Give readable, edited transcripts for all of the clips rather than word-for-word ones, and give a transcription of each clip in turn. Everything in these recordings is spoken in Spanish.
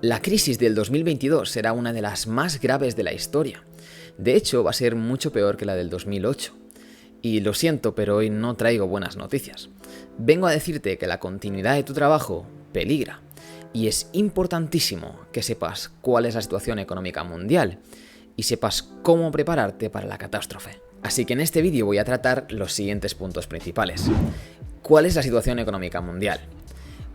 La crisis del 2022 será una de las más graves de la historia. De hecho, va a ser mucho peor que la del 2008. Y lo siento, pero hoy no traigo buenas noticias. Vengo a decirte que la continuidad de tu trabajo peligra. Y es importantísimo que sepas cuál es la situación económica mundial y sepas cómo prepararte para la catástrofe. Así que en este vídeo voy a tratar los siguientes puntos principales. ¿Cuál es la situación económica mundial?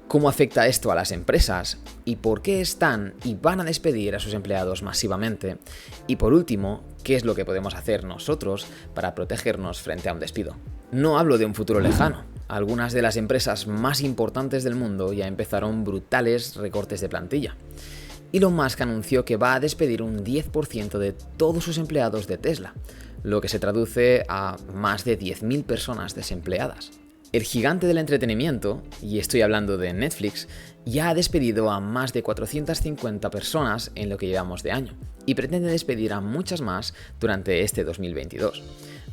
¿Cómo afecta esto a las empresas? ¿Y por qué están y van a despedir a sus empleados masivamente? Y por último, ¿qué es lo que podemos hacer nosotros para protegernos frente a un despido? No hablo de un futuro lejano. Algunas de las empresas más importantes del mundo ya empezaron brutales recortes de plantilla. Elon Musk anunció que va a despedir un 10% de todos sus empleados de Tesla, lo que se traduce a más de 10.000 personas desempleadas. El gigante del entretenimiento, y estoy hablando de Netflix, ya ha despedido a más de 450 personas en lo que llevamos de año, y pretende despedir a muchas más durante este 2022.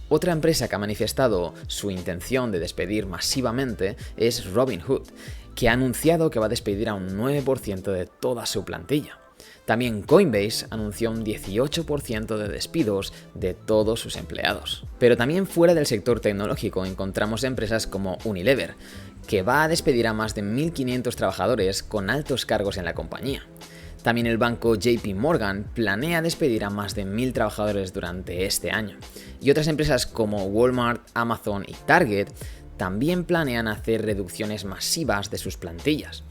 Otra empresa que ha manifestado su intención de despedir masivamente es Robinhood, que ha anunciado que va a despedir a un 9% de toda su plantilla. También Coinbase anunció un 18% de despidos de todos sus empleados. Pero también fuera del sector tecnológico encontramos empresas como Unilever, que va a despedir a más de 1.500 trabajadores con altos cargos en la compañía. También el banco JP Morgan planea despedir a más de 1.000 trabajadores durante este año. Y otras empresas como Walmart, Amazon y Target también planean hacer reducciones masivas de sus plantillas.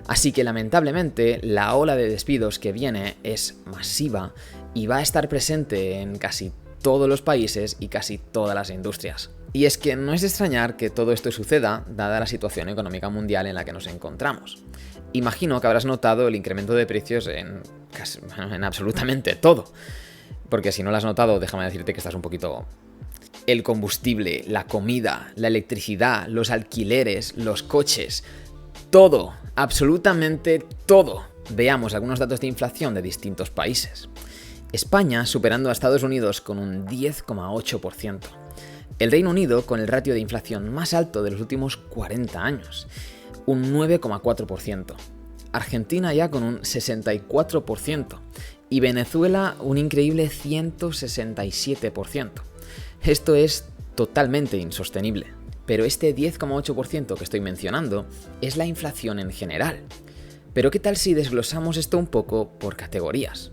Así que lamentablemente la ola de despidos que viene es masiva y va a estar presente en casi todos los países y casi todas las industrias. Y es que no es de extrañar que todo esto suceda dada la situación económica mundial en la que nos encontramos. Imagino que habrás notado el incremento de precios en absolutamente todo. Porque si no lo has notado, déjame decirte que estás un poquito... El combustible, la comida, la electricidad, los alquileres, los coches... Todo, absolutamente todo. Veamos algunos datos de inflación de distintos países. España superando a Estados Unidos con un 10,8%. El Reino Unido con el ratio de inflación más alto de los últimos 40 años, un 9,4%. Argentina ya con un 64%. Y Venezuela un increíble 167%. Esto es totalmente insostenible. Pero este 10,8% que estoy mencionando es la inflación en general. Pero ¿qué tal si desglosamos esto un poco por categorías?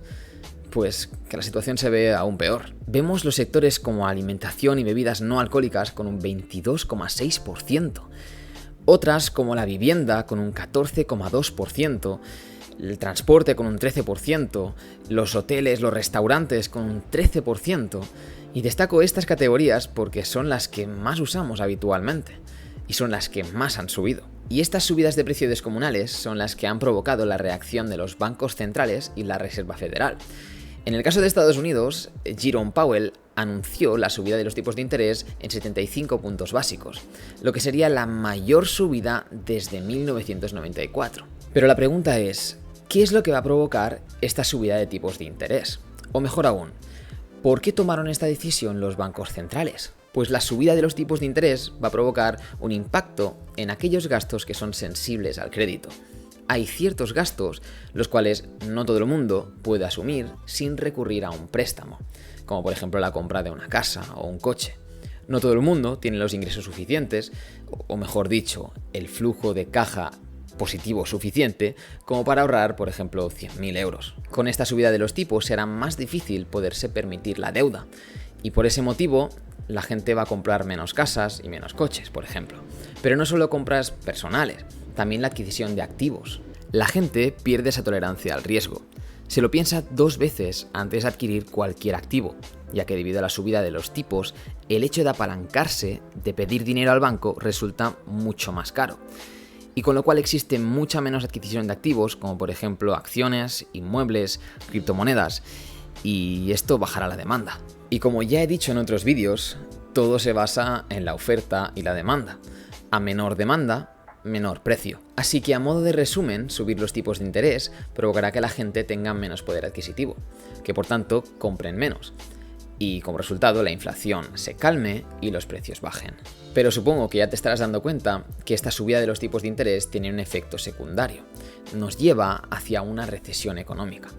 Pues que la situación se ve aún peor. Vemos los sectores como alimentación y bebidas no alcohólicas con un 22,6%. Otras como la vivienda con un 14,2%. El transporte con un 13%. Los hoteles, los restaurantes con un 13%. Y destaco estas categorías porque son las que más usamos habitualmente y son las que más han subido. Y estas subidas de precio descomunales son las que han provocado la reacción de los bancos centrales y la Reserva Federal. En el caso de Estados Unidos, Jerome Powell anunció la subida de los tipos de interés en 75 puntos básicos, lo que sería la mayor subida desde 1994. Pero la pregunta es, ¿qué es lo que va a provocar esta subida de tipos de interés? O mejor aún, ¿por qué tomaron esta decisión los bancos centrales? Pues la subida de los tipos de interés va a provocar un impacto en aquellos gastos que son sensibles al crédito. Hay ciertos gastos los cuales no todo el mundo puede asumir sin recurrir a un préstamo, como por ejemplo la compra de una casa o un coche. No todo el mundo tiene los ingresos suficientes, o mejor dicho, el flujo de caja positivo suficiente como para ahorrar, por ejemplo, 100.000 euros. Con esta subida de los tipos será más difícil poderse permitir la deuda y por ese motivo la gente va a comprar menos casas y menos coches, por ejemplo. Pero no solo compras personales, también la adquisición de activos. La gente pierde esa tolerancia al riesgo. Se lo piensa 2 veces antes de adquirir cualquier activo, ya que debido a la subida de los tipos, el hecho de apalancarse, de pedir dinero al banco, resulta mucho más caro. Y con lo cual existe mucha menos adquisición de activos, como por ejemplo acciones, inmuebles, criptomonedas, y esto bajará la demanda. Y como ya he dicho en otros vídeos, todo se basa en la oferta y la demanda. A menor demanda, menor precio. Así que a modo de resumen, subir los tipos de interés provocará que la gente tenga menos poder adquisitivo, que por tanto compren menos. y como resultado la inflación se calme y los precios bajen. Pero supongo que ya te estarás dando cuenta que esta subida de los tipos de interés tiene un efecto secundario. Nos lleva hacia una recesión económica.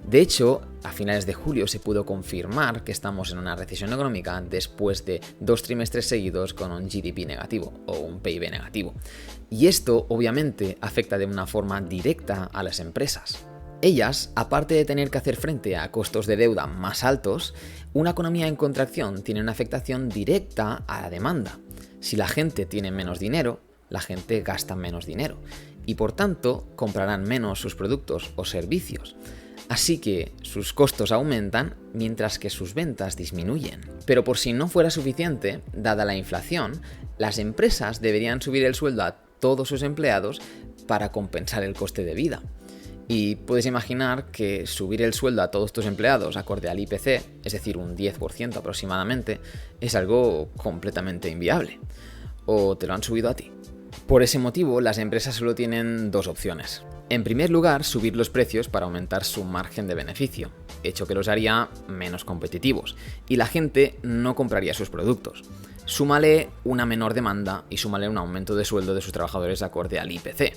De hecho, a finales de julio se pudo confirmar que estamos en una recesión económica después de 2 trimestres seguidos con un GDP negativo o un PIB negativo. Y esto obviamente afecta de una forma directa a las empresas. Ellas, aparte de tener que hacer frente a costos de deuda más altos, una economía en contracción tiene una afectación directa a la demanda. Si la gente tiene menos dinero, la gente gasta menos dinero y por tanto comprarán menos sus productos o servicios. Así que sus costos aumentan mientras que sus ventas disminuyen. Pero por si no fuera suficiente, dada la inflación, las empresas deberían subir el sueldo a todos sus empleados para compensar el coste de vida. Y puedes imaginar que subir el sueldo a todos tus empleados acorde al IPC, es decir, un 10% aproximadamente, es algo completamente inviable. ¿O te lo han subido a ti? Por ese motivo, las empresas solo tienen dos opciones. En primer lugar, subir los precios para aumentar su margen de beneficio, hecho que los haría menos competitivos, y la gente no compraría sus productos. Súmale una menor demanda y súmale un aumento de sueldo de sus trabajadores acorde al IPC.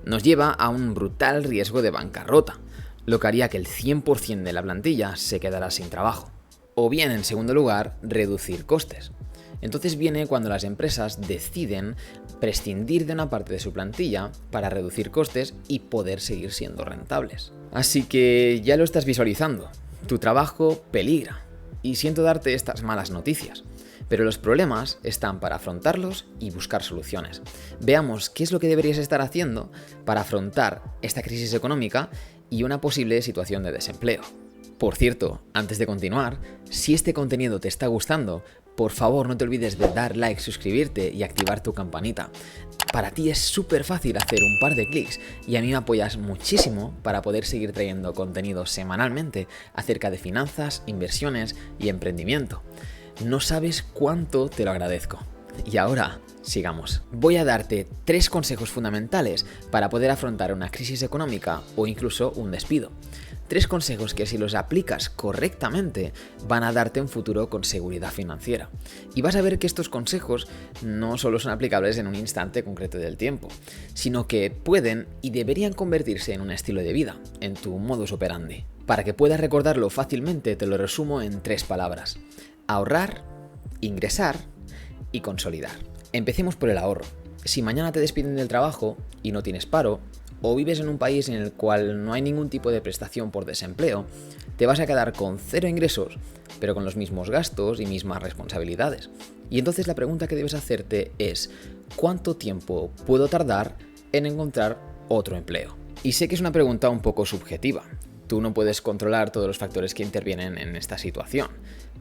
Nos lleva a un brutal riesgo de bancarrota, lo que haría que el 100% de la plantilla se quedara sin trabajo. O bien, en segundo lugar, reducir costes. Entonces viene cuando las empresas deciden prescindir de una parte de su plantilla para reducir costes y poder seguir siendo rentables. Así que ya lo estás visualizando, tu trabajo peligra. Y siento darte estas malas noticias, pero los problemas están para afrontarlos y buscar soluciones. Veamos qué es lo que deberías estar haciendo para afrontar esta crisis económica y una posible situación de desempleo. Por cierto, antes de continuar, si este contenido te está gustando, por favor no te olvides de dar like, suscribirte y activar tu campanita. Para ti es súper fácil hacer un par de clics y a mí me apoyas muchísimo para poder seguir trayendo contenido semanalmente acerca de finanzas, inversiones y emprendimiento. No sabes cuánto te lo agradezco. Y ahora, sigamos. Voy a darte 3 consejos fundamentales para poder afrontar una crisis económica o incluso un despido. 3 consejos que si los aplicas correctamente van a darte un futuro con seguridad financiera. Y vas a ver que estos consejos no solo son aplicables en un instante concreto del tiempo, sino que pueden y deberían convertirse en un estilo de vida, en tu modus operandi. Para que puedas recordarlo fácilmente te lo resumo en 3 palabras. Ahorrar, ingresar y consolidar. Empecemos por el ahorro. Si mañana te despiden del trabajo y no tienes paro, o vives en un país en el cual no hay ningún tipo de prestación por desempleo, te vas a quedar con 0 ingresos, pero con los mismos gastos y mismas responsabilidades. Y entonces la pregunta que debes hacerte es, ¿cuánto tiempo puedo tardar en encontrar otro empleo? Y sé que es una pregunta un poco subjetiva. Tú no puedes controlar todos los factores que intervienen en esta situación,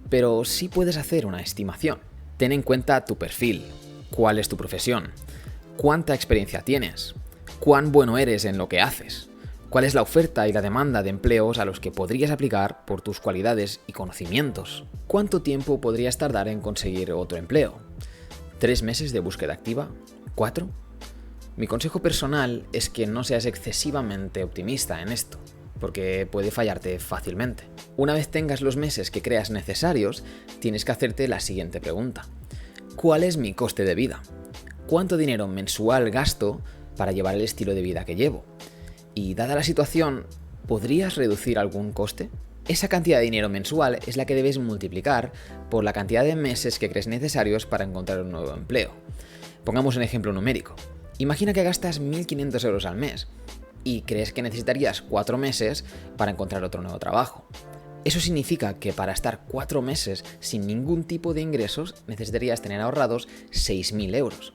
pero sí puedes hacer una estimación. Ten en cuenta tu perfil, cuál es tu profesión, cuánta experiencia tienes, cuán bueno eres en lo que haces, cuál es la oferta y la demanda de empleos a los que podrías aplicar por tus cualidades y conocimientos, cuánto tiempo podrías tardar en conseguir otro empleo, 3 meses de búsqueda activa, 4. Mi consejo personal es que no seas excesivamente optimista en esto, porque puede fallarte fácilmente. Una vez tengas los meses que creas necesarios, tienes que hacerte la siguiente pregunta. ¿Cuál es mi coste de vida? ¿Cuánto dinero mensual gasto para llevar el estilo de vida que llevo? Y dada la situación, ¿podrías reducir algún coste? Esa cantidad de dinero mensual es la que debes multiplicar por la cantidad de meses que crees necesarios para encontrar un nuevo empleo. Pongamos un ejemplo numérico. Imagina que gastas 1.500 euros al mes y crees que necesitarías 4 meses para encontrar otro nuevo trabajo. Eso significa que para estar 4 meses sin ningún tipo de ingresos necesitarías tener ahorrados 6.000 euros.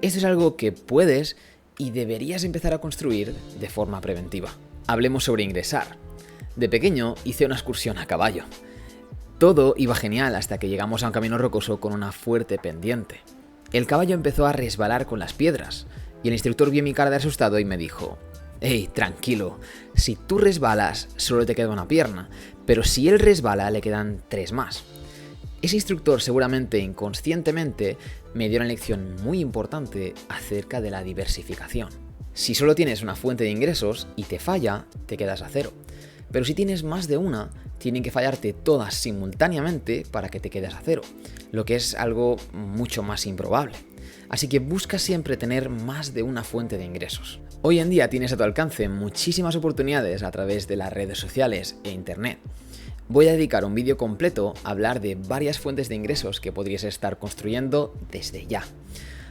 Esto es algo que puedes y deberías empezar a construir de forma preventiva. Hablemos sobre ingresar. De pequeño hice una excursión a caballo. Todo iba genial hasta que llegamos a un camino rocoso con una fuerte pendiente. El caballo empezó a resbalar con las piedras y el instructor vio mi cara de asustado y me dijo: «Hey, tranquilo, si tú resbalas solo te queda una pierna, pero si él resbala le quedan 3 más». Ese instructor seguramente inconscientemente me dio una lección muy importante acerca de la diversificación. Si solo tienes una fuente de ingresos y te falla, te quedas a 0. Pero si tienes más de una, tienen que fallarte todas simultáneamente para que te quedes a cero, lo que es algo mucho más improbable. Así que busca siempre tener más de una fuente de ingresos. Hoy en día tienes a tu alcance muchísimas oportunidades a través de las redes sociales e internet. Voy a dedicar un vídeo completo a hablar de varias fuentes de ingresos que podrías estar construyendo desde ya.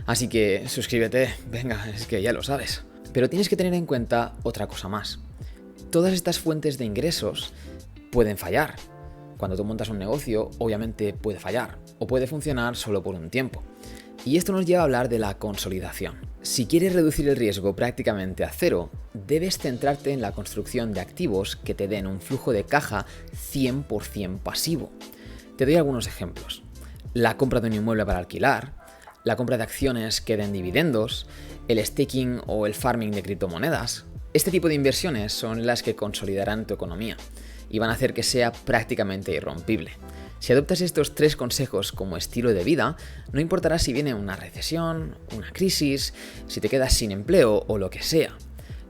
Así que suscríbete, venga, es que ya lo sabes. Pero tienes que tener en cuenta otra cosa más. Todas estas fuentes de ingresos pueden fallar. Cuando tú montas un negocio, obviamente puede fallar o puede funcionar solo por un tiempo. Y esto nos lleva a hablar de la consolidación. Si quieres reducir el riesgo prácticamente a cero, debes centrarte en la construcción de activos que te den un flujo de caja 100% pasivo. Te doy algunos ejemplos. La compra de un inmueble para alquilar, la compra de acciones que den dividendos, el staking o el farming de criptomonedas. Este tipo de inversiones son las que consolidarán tu economía y van a hacer que sea prácticamente irrompible. Si adoptas estos 3 consejos como estilo de vida, no importará si viene una recesión, una crisis, si te quedas sin empleo o lo que sea.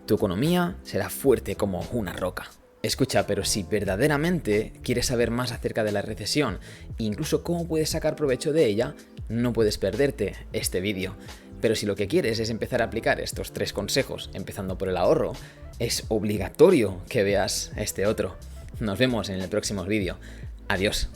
Tu economía será fuerte como una roca. Escucha, pero si verdaderamente quieres saber más acerca de la recesión e incluso cómo puedes sacar provecho de ella, no puedes perderte este vídeo. Pero si lo que quieres es empezar a aplicar estos 3 consejos, empezando por el ahorro, es obligatorio que veas este otro. Nos vemos en el próximo vídeo. Adiós.